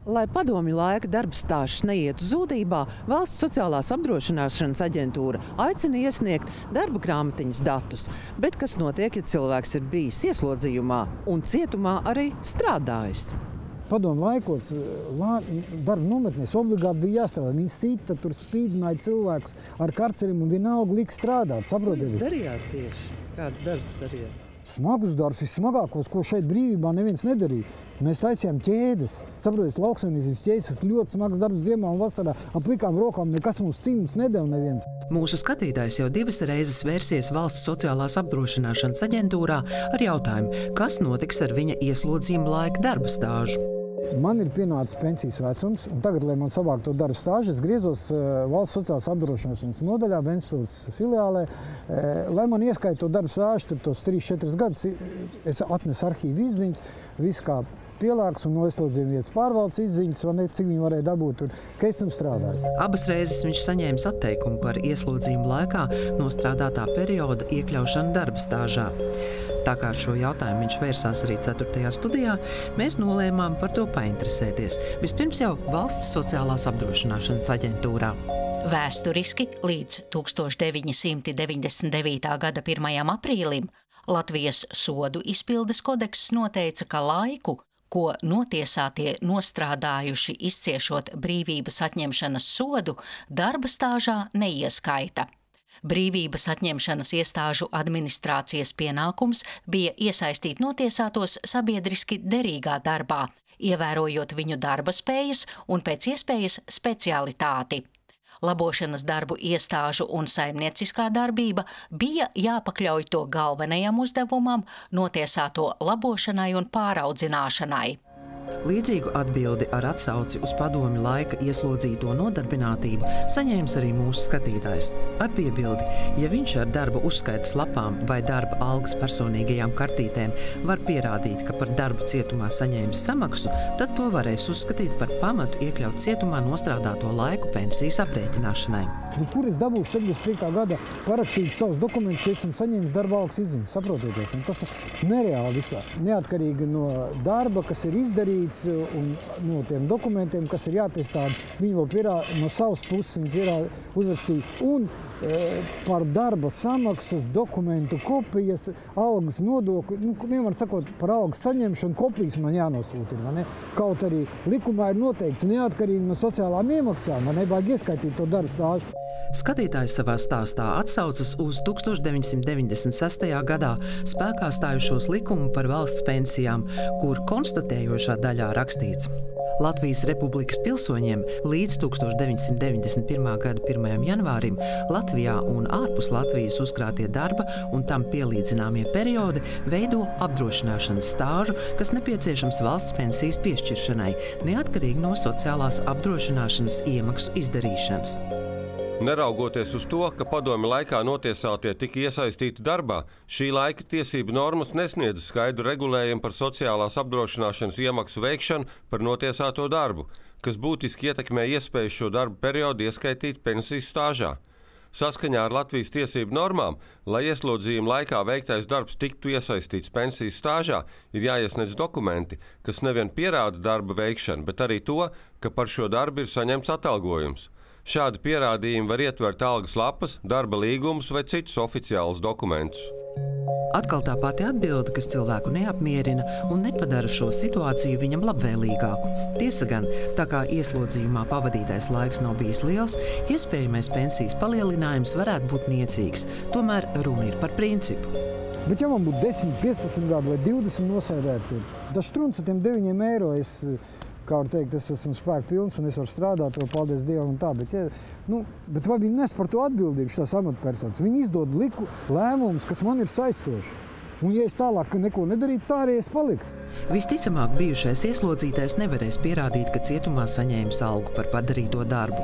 Lai padomju laika darba stāsts neietu zudībā, Valsts sociālās apdrošināšanas aģentūra aicina iesniegt darba grāmatiņas datus. Bet kas notiek, ja cilvēks ir bijis ieslodzījumā un cietumā arī strādājis? Padomu laikos darba nometnēs obligāti bija jāstrādā. Viņi sita, tur spīdināja cilvēkus ar karceriem un vienalga lika strādāt. Saprotiet? Ko jūs darījāt tieši? Kāds darbs darījāt? Smagus darbs, vissmagākos, ko šeit brīvībā neviens nedarīja. Mēs taisījām ķēdes. Saprotiet, lauksaimniecības ķēdes, tas ļoti smags darbs ziemā un vasarā. Ap plikām rokām nekas mums cimds nedeva neviens. Mūsu skatītājs jau 2 reizes vērsies Valsts sociālās apdrošināšanas aģentūrā ar jautājumu, kas notiks ar viņa ieslodzījuma laika darba stāžu. Man ir pienācis pensijas vecums, un tagad, lai man savāk to darba stāžu, es griezos Valsts sociālās apdrošināšanas nodaļā, Ventspils filiālē, lai man ieskaita to darba stāžu, tur tos 3-4 gadus, es atnesu arhīvu izziņas, visu kā pielāgs un no ieslodzījuma vietas pārvaldes izziņas, cik viņi varēja dabūt tur, ka esam strādājis. Abas reizes viņš saņēmis atteikumu par ieslodzījuma laikā nostrādātā perioda iekļaušanu darba stāžā. Tā kā ar šo jautājumu viņš vērsās arī 4. studijā, mēs nolēmām par to painteresēties. Vispirms jau Valsts sociālās apdrošināšanas aģentūrā. Vēsturiski līdz 1999. gada 1. aprīlim Latvijas sodu izpildes kodekss noteica, ka laiku, ko notiesātie nostrādājuši izciešot brīvības atņemšanas sodu, darba stāžā neieskaita. Brīvības atņemšanas iestāžu administrācijas pienākums bija iesaistīt notiesātos sabiedriski derīgā darbā, ievērojot viņu darba spējas un pēc iespējas specialitāti. Labošanas darbu iestāžu un saimnieciskā darbība bija jāpakļauj to galvenajam uzdevumam, notiesāto labošanai un pāraudzināšanai. Līdzīgu atbildi ar atsauci uz padomju laika ieslodzīto nodarbinātību saņēmis arī mūsu skatītājs. Ar piebildi, ja viņš ar darba uzskaitas lapām vai darba algas personīgajām kartītēm var pierādīt, ka par darbu cietumā saņēmis samaksu, tad to varēs uzskatīt par pamatu iekļaut cietumā nostrādāto laiku pensijas aprēķināšanai. Kur es dabūšu 75. gada parakstīt savus dokumentus, ka esam saņēmis darba algas izziņas, saprotiet? Tas ir nereāli vispār. Neatkarīgi no darba, kas ir izdarīts, un no tiem dokumentiem, kas ir jāpiestāda, viņi vēl pierāda no savas puses, uzrakstīja. Un par darba samaksas, dokumentu kopijas, algas nodokļu, vienmēr sakot, par algas saņemšanu kopijas man jānosūta. Kaut arī likumā ir noteikts neatkarīgi no sociālām iemaksām, man nevajag ieskaitīt to darba stāžu. Skatītājs savā stāstā atsaucas uz 1996. gadā spēkā stājušos likumu par valsts pensijām, kur konstatējošā daļā rakstīts: Latvijas Republikas pilsoņiem līdz 1991. gada 1. janvārim Latvijā un ārpus Latvijas uzkrātie darba un tam pielīdzināmie periodi veido apdrošināšanas stāžu, kas nepieciešams valsts pensijas piešķiršanai, neatkarīgi no sociālās apdrošināšanas iemaksu izdarīšanas. Neraugoties uz to, ka padomju laikā notiesātie tika iesaistīti darbā, šī laika tiesību normas nesniedz skaidru regulējumu par sociālās apdrošināšanas iemaksu veikšanu par notiesāto darbu, kas būtiski ietekmē iespēju šo darbu periodu ieskaitīt pensijas stāžā. Saskaņā ar Latvijas tiesību normām, lai ieslodzījuma laikā veiktais darbs tiktu iesaistīts pensijas stāžā, ir jāiesniedz dokumenti, kas nevien pierāda darba veikšanu, bet arī to, ka par šo darbu ir saņemts atalgojums. Šādi pierādījumi var ietvert algas lapas, darba līgumus vai citus oficiālus dokumentus. Atkal tā pati atbilde, kas cilvēku neapmierina un nepadara šo situāciju viņam labvēlīgāku. Tiesa gan, tā kā ieslodzījumā pavadītais laiks nav bijis liels, iespējamais pensijas palielinājums varētu būt niecīgs. Tomēr runa ir par principu. Bet ja man būtu 10, 15 gadu vai 20 nosēdēt, tas strunts ar tiem 9 eiro, kā var teikt, es esmu spēku pilns un es varu strādāt, paldies Dievam un tā, bet vai viņi nes par to atbildību šās amatpersonas? Viņi izdod lēmumus, kas man ir saistoši. Un ja es tālāk neko nedarītu, tā arī es paliktu. Visticamāk, bijušais ieslodzītais nevarēs pierādīt, ka cietumā saņēmis algu par padarīto darbu.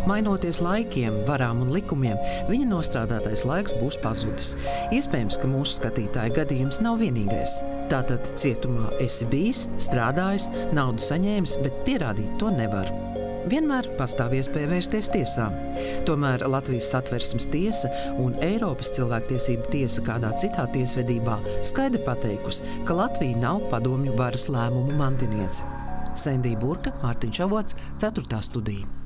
Mainoties laikiem, varām un likumiem, viņa nostrādātais laiks būs pazudis. Iespējams, ka mūsu skatītāja gadījums nav vienīgais. Tātad cietumā esi bijis, strādājis, naudu saņēmis, bet pierādīt to nevar. Vienmēr pastāv iespēja vērsties tiesā. Tomēr Latvijas Satversmes tiesa un Eiropas cilvēktiesību tiesa kādā citā tiesvedībā skaidri pateikusi, ka Latvija nav padomju varas lēmumu mantiniece. Sendija Burka, Mārtiņš Avots, 4. studija.